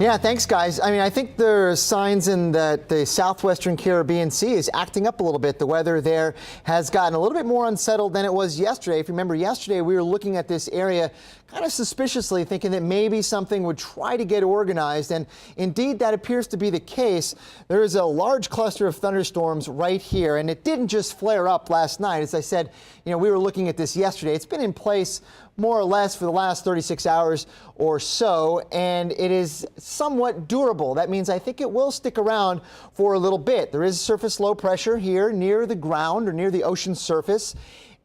Yeah, thanks, guys. I mean, I think there are signs in that the southwestern Caribbean Sea is acting up a little bit. The weather there has gotten a little bit more unsettled than it was yesterday. If you remember yesterday, we were looking at this area kind of suspiciously, thinking that maybe something would try to get organized. And indeed, that appears to be the case. There is a large cluster of thunderstorms right here, and it didn't just flare up last night. As I said, we were looking at this yesterday. It's been in place more or less for the last 36 hours or so, and it is somewhat durable. That means I think it will stick around for a little bit. There is surface low pressure here near the ground or near the ocean surface,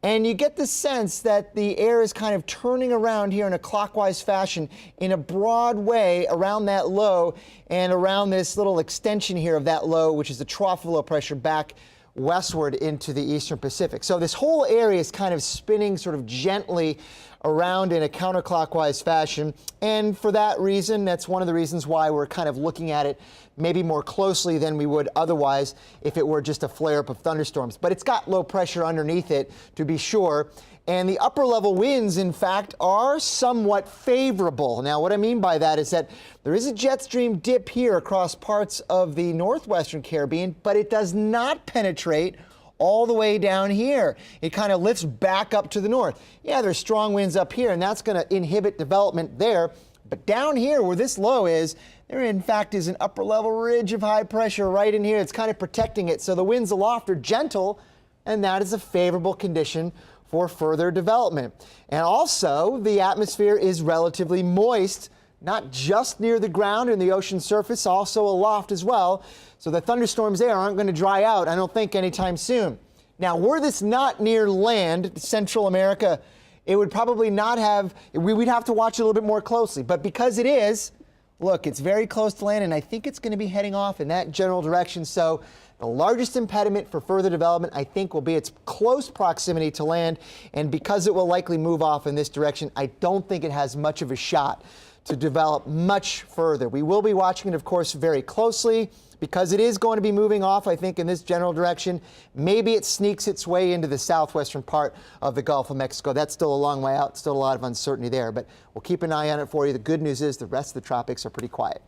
and you get the sense that the air is kind of turning around here in a clockwise fashion in a broad way around that low and around this little extension here of that low, which is the trough of low pressure back westward into the eastern Pacific. So this whole area is kind of spinning sort of gently around in a counterclockwise fashion, and for that reason, that's one of the reasons why we're kind of looking at it maybe more closely than we would otherwise if it were just a flare-up of thunderstorms. But it's got low pressure underneath it, to be sure, and the upper level winds, in fact, are somewhat favorable. Now, what I mean by that is that there is a jet stream dip here across parts of the northwestern Caribbean, but it does not penetrate all the way down here. It kind of lifts back up to the north. Yeah, there's strong winds up here, and that's going to inhibit development there. But down here where this low is, there in fact is an upper level ridge of high pressure right in here. It's kind of protecting it. So the winds aloft are gentle, and that is a favorable condition for further development. And also, the atmosphere is relatively moist, not just near the ground and the ocean surface, also aloft as well. So the thunderstorms there aren't going to dry out, I don't think, anytime soon. Now, were this not near land, Central America, it would probably not have, we'd have to watch it a little bit more closely. But because it is, look, it's very close to land, and I think it's going to be heading off in that general direction. So the largest impediment for further development, I think, will be its close proximity to land. And because it will likely move off in this direction, I don't think it has much of a shot to develop much further. We will be watching it, of course, very closely because it is going to be moving off, I think, in this general direction. Maybe it sneaks its way into the southwestern part of the Gulf of Mexico. That's still a long way out, still a lot of uncertainty there, but we'll keep an eye on it for you. The good news is the rest of the tropics are pretty quiet.